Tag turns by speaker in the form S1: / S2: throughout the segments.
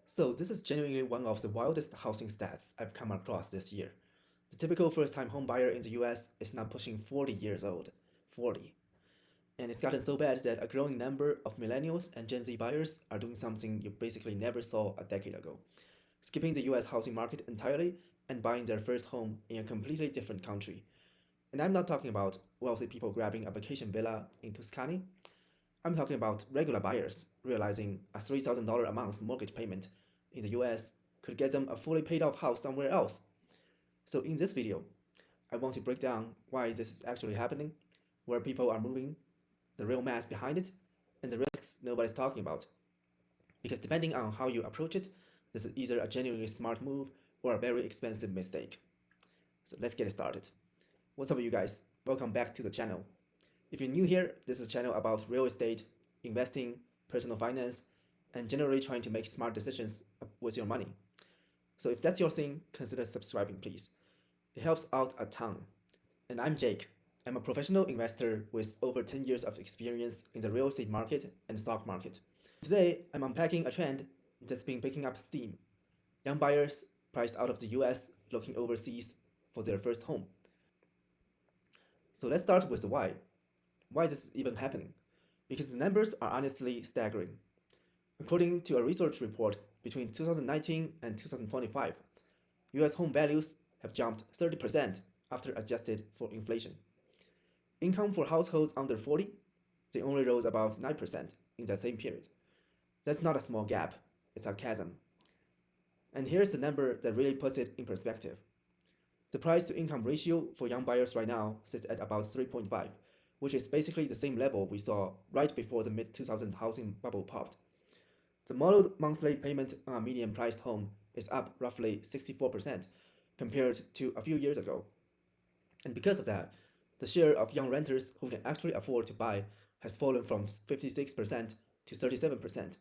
S1: So this is genuinely one of the wildest housing stats I've come across this year. The typical first-time homebuyer in the US is now pushing 40 years old. 40. And it's gotten so bad that a growing number of millennials and Gen Z buyers are doing something you basically never saw a decade ago, skipping the US housing market entirely and buying their first home in a completely different country. And I'm not talking about wealthy people grabbing a vacation villa in Tuscany. I'm talking about regular buyers realizing a $3,000 a month mortgage payment in the US could get them a fully paid off house somewhere else. So, in this video, I want to break down why this is actually happening, where people are moving, the real math behind it, and the risks nobody's talking about. Because depending on how you approach it, this is either a genuinely smart move or a very expensive mistake. So, let's get started. What's up, you guys? Welcome back to the channel. If you're new here, this is a channel about real estate, investing, personal finance, and generally trying to make smart decisions with your money. So if that's your thing, consider subscribing, please. It helps out a ton. And I'm Jake. I'm a professional investor with over 10 years of experience in the real estate market and stock market. Today, I'm unpacking a trend that's been picking up steam. Young buyers priced out of the US looking overseas for their first home. So let's start with the why. Why is this even happening? Because the numbers are honestly staggering. According to a research report, between 2019 and 2025, US home values have jumped 30% after adjusted for inflation. Income for households under 40, they only rose about 9% in that same period. That's not a small gap, it's a chasm. And here's the number that really puts it in perspective. The price to income ratio for young buyers right now sits at about 3.5, which is basically the same level we saw right before the mid 2000 housing bubble popped. The modeled monthly payment on a median priced home is up roughly 64% compared to a few years ago. And because of that, the share of young renters who can actually afford to buy has fallen from 56% to 37%.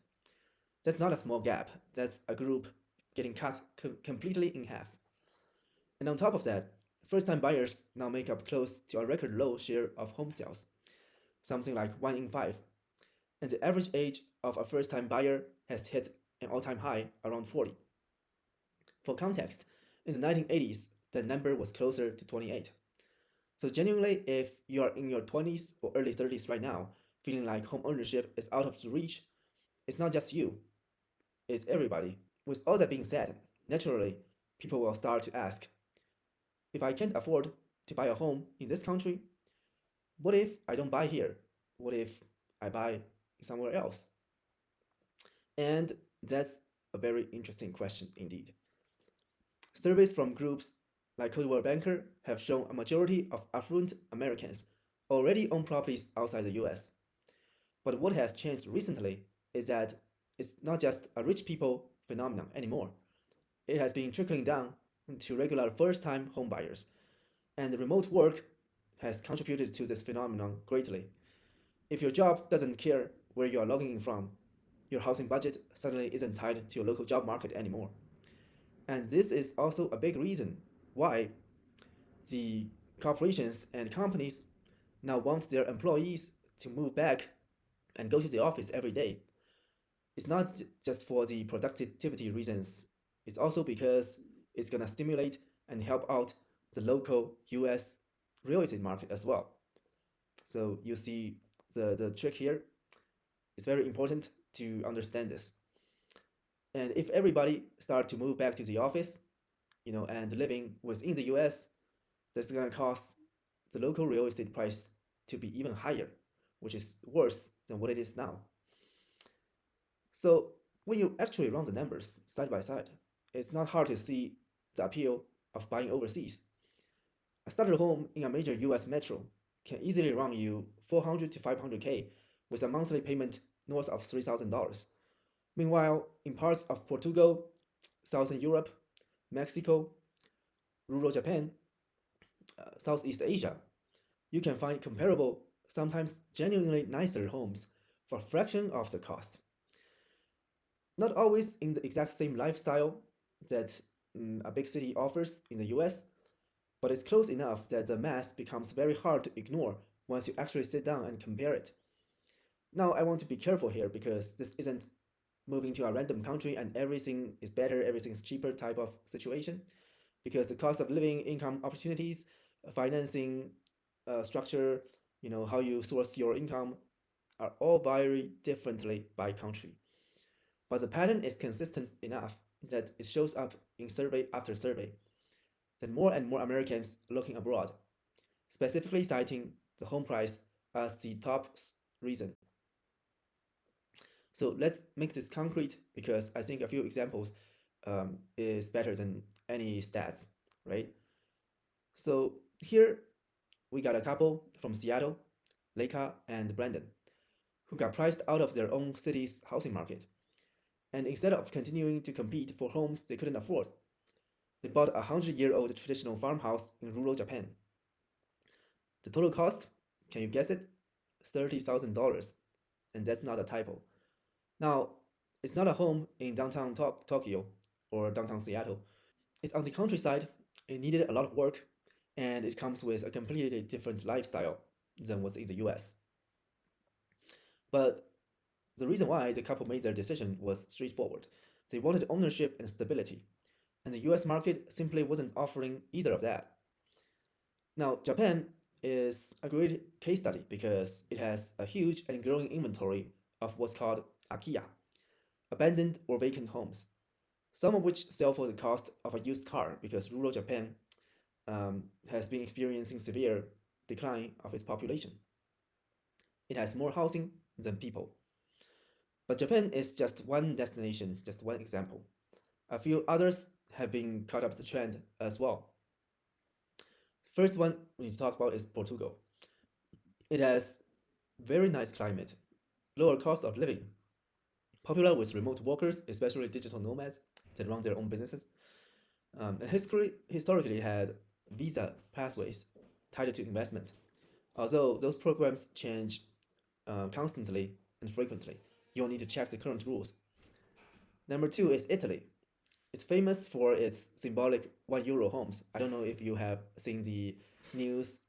S1: That's not a small gap, that's a group getting cut completely in half. And on top of that, first time buyers now make up close to a record low share of home sales, something like 1 in 5. And the average age of a first time buyer has hit an all time high around 40. For context, in the 1980s, the number was closer to 28. So, genuinely, if you are in your 20s or early 30s right now, feeling like home ownership is out of reach, it's not just you, it's everybody. With all that being said, naturally, people will start to ask, if I can't afford to buy a home in this country, what if I don't buy here? What if I buy somewhere else? And that's a very interesting question indeed. Surveys from groups like Coldwell Banker have shown a majority of affluent Americans already own properties outside the US. But what has changed recently is that it's not just a rich people phenomenon anymore. It has been trickling down to regular first-time homebuyers, and remote work has contributed to this phenomenon greatly. If your job doesn't care where you are logging in from, your housing budget suddenly isn't tied to your local job market anymore. And this is also a big reason why the corporations and companies now want their employees to move back and go to the office every day. It's not just for the productivity reasons, it's also because it's going to stimulate and help out the local US real estate market as well. So you see the trick here. It's very important to understand this. And if everybody start to move back to the office, and living within the US, that's gonna cause the local real estate price to be even higher, which is worse than what it is now. So when you actually run the numbers side by side, it's not hard to see the appeal of buying overseas. A starter home in a major US metro can easily run you 400 to 500K with a monthly payment north of $3,000. Meanwhile, in parts of Portugal, Southern Europe, Mexico, rural Japan, Southeast Asia, you can find comparable, sometimes genuinely nicer homes for a fraction of the cost. Not always in the exact same lifestyle that a big city offers in the US, but it's close enough that the math becomes very hard to ignore once you actually sit down and compare it. Now, I want to be careful here because this isn't moving to a random country and everything is better, everything is cheaper type of situation, because the cost of living, income opportunities, financing structure, how you source your income are all vary differently by country. But the pattern is consistent enough that it shows up in survey after survey. That more and more Americans looking abroad, specifically citing the home price as the top reason. So let's make this concrete because I think a few examples is better than any stats, right? So here we got a couple from Seattle, Leica and Brandon, who got priced out of their own city's housing market. And instead of continuing to compete for homes they couldn't afford, they bought a 100-year-old traditional farmhouse in rural Japan. The total cost, can you guess it? $30,000. And that's not a typo. Now, it's not a home in downtown Tokyo or downtown Seattle. It's on the countryside, it needed a lot of work, and it comes with a completely different lifestyle than what's in the US. But the reason why the couple made their decision was straightforward. They wanted ownership and stability, and the US market simply wasn't offering either of that. Now, Japan is a great case study because it has a huge and growing inventory of what's called akiya, abandoned or vacant homes, some of which sell for the cost of a used car because rural Japan has been experiencing severe decline of its population. It has more housing than people. But Japan is just one destination, just one example. A few others have been caught up the trend as well. First one we need to talk about is Portugal. It has very nice climate, lower cost of living, popular with remote workers, especially digital nomads that run their own businesses. And historically had visa pathways tied to investment, although those programs change constantly and frequently. You'll need to check the current rules. Number two is Italy. It's famous for its symbolic €1 homes. I don't know if you have seen the news.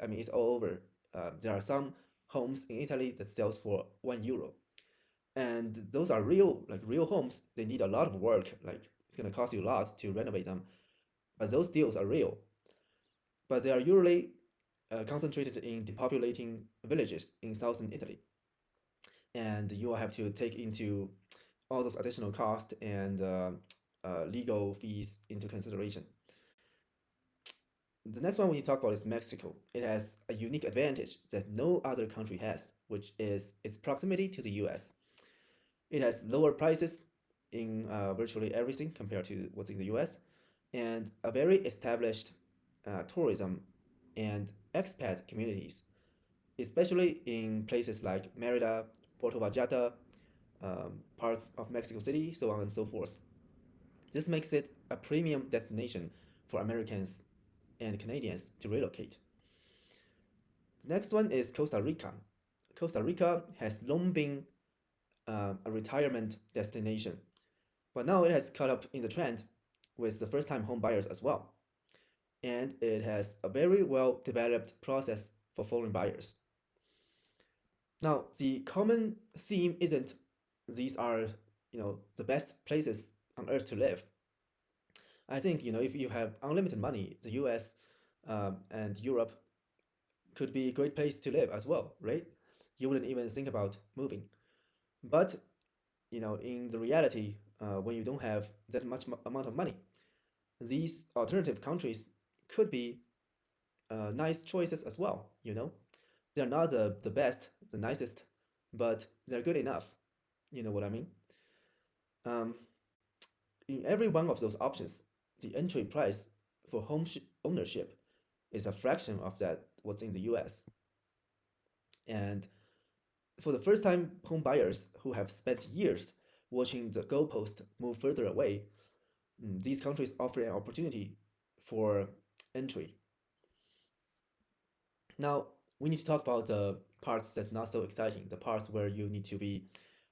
S1: I mean, it's all over. There are some homes in Italy that sells for €1, and those are real, like real homes. They need a lot of work. Like it's gonna cost you a lot to renovate them, but those deals are real. But they are usually concentrated in depopulating villages in southern Italy, and you will have to take into all those additional costs and legal fees into consideration. The next one we talk about is Mexico. It has a unique advantage that no other country has, which is its proximity to the US. It has lower prices in virtually everything compared to what's in the US, and a very established tourism and expat communities, especially in places like Merida, Puerto Vallarta, parts of Mexico City, so on and so forth. This makes it a premium destination for Americans and Canadians to relocate. The next one is Costa Rica. Costa Rica has long been a retirement destination, but now it has caught up in the trend with the first time home buyers as well. And it has a very well developed process for foreign buyers. Now, the common theme isn't these are, the best places on earth to live. I think, if you have unlimited money, the US and Europe could be a great place to live as well, right? You wouldn't even think about moving. But, in the reality, when you don't have that much amount of money, these alternative countries could be nice choices as well, They're not the best, the nicest, but they're good enough. You know what I mean? Um, in every one of those options, the entry price for ownership is a fraction of that what's in the US. And for the first time home buyers who have spent years watching the goalpost move further away, these countries offer an opportunity for entry. Now, we need to talk about the parts that's not so exciting, the parts where you need to be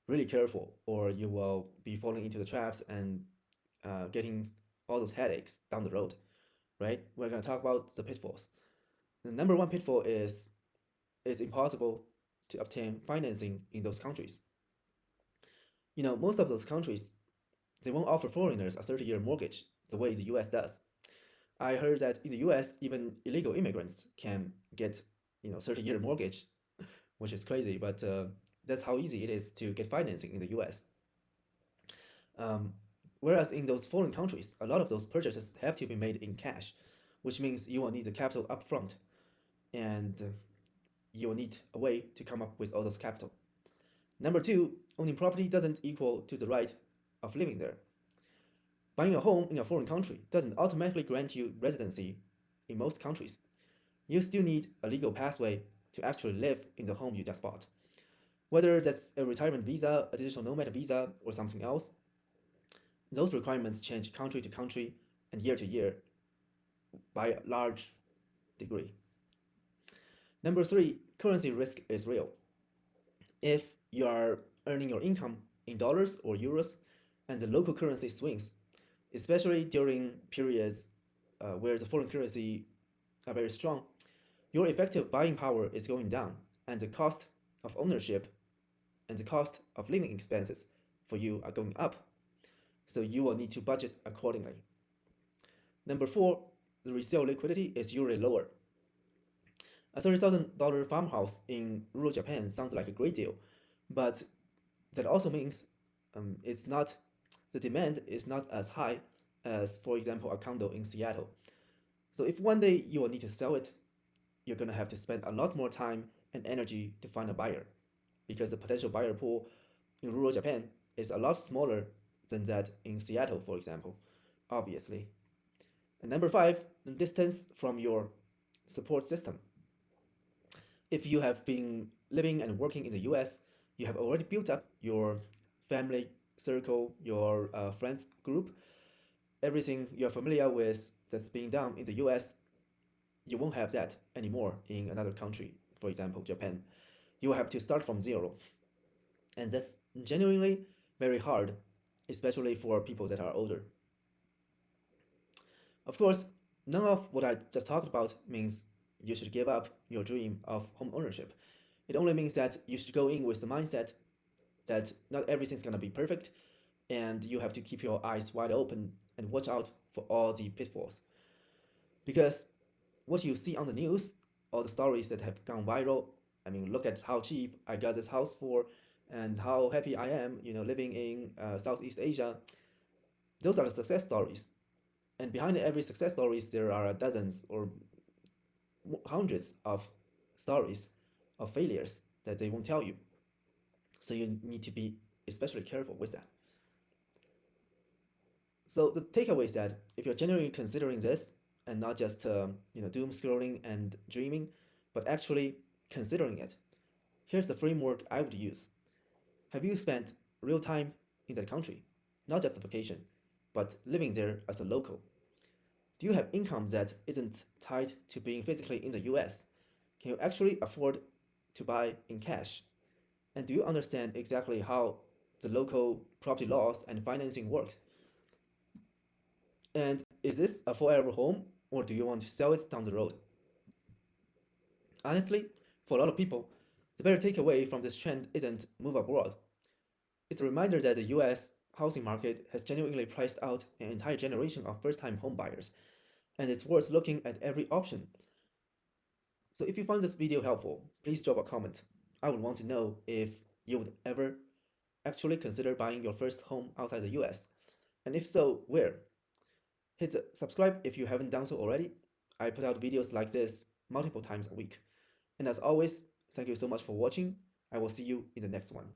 S1: really careful or you will be falling into the traps and getting all those headaches down the road, right? We're going to talk about the pitfalls. The number one pitfall is it's impossible to obtain financing in those countries. Most of those countries, they won't offer foreigners a 30-year mortgage the way the US does. I heard that in the US, even illegal immigrants can get, 30-year mortgage, which is crazy, but that's how easy it is to get financing in the US. Um, Whereas in those foreign countries, a lot of those purchases have to be made in cash, which means you will need the capital upfront, and you will need a way to come up with all those capital. Number two, owning property doesn't equal to the right of living there. Buying a home in a foreign country doesn't automatically grant you residency in most countries. You still need a legal pathway to actually live in the home you just bought. Whether that's a retirement visa, a digital nomad visa, or something else, those requirements change country to country and year to year by a large degree. Number three, currency risk is real. If you are earning your income in dollars or euros and the local currency swings, especially during periods where the foreign currency are very strong, your effective buying power is going down, and the cost of ownership and the cost of living expenses for you are going up. So you will need to budget accordingly. Number four, the resale liquidity is usually lower. A $30,000 farmhouse in rural Japan sounds like a great deal, but that also means it's not the demand is not as high as, for example, a condo in Seattle. So if one day you will need to sell it, you're gonna have to spend a lot more time and energy to find a buyer, because the potential buyer pool in rural Japan is a lot smaller than that in Seattle, for example, obviously. And number five, the distance from your support system. If you have been living and working in the US, you have already built up your family circle, your friends group, everything you're familiar with that's being done in the US, you won't have that anymore in another country, for example, Japan. You will have to start from zero. And that's genuinely very hard, especially for people that are older. Of course, none of what I just talked about means you should give up your dream of home ownership. It only means that you should go in with the mindset that not everything's gonna be perfect, and you have to keep your eyes wide open and watch out for all the pitfalls. Because what you see on the news, all the stories that have gone viral, I mean, look at how cheap I got this house for, and how happy I am, living in Southeast Asia. Those are the success stories. And behind every success stories, there are dozens or hundreds of stories of failures that they won't tell you. So you need to be especially careful with that. So the takeaway is that if you're genuinely considering this and not just doom scrolling and dreaming, but actually considering it, here's the framework I would use. Have you spent real time in that country? Not just a vacation, but living there as a local. Do you have income that isn't tied to being physically in the US? Can you actually afford to buy in cash? And do you understand exactly how the local property laws and financing work? And is this a forever home, or do you want to sell it down the road? Honestly, for a lot of people, the better takeaway from this trend isn't move abroad. It's a reminder that the US housing market has genuinely priced out an entire generation of first time home buyers, and it's worth looking at every option. So if you found this video helpful, please drop a comment. I would want to know if you would ever actually consider buying your first home outside the US, and if so, where? Hit subscribe if you haven't done so already. I put out videos like this multiple times a week. And as always, thank you so much for watching. I will see you in the next one.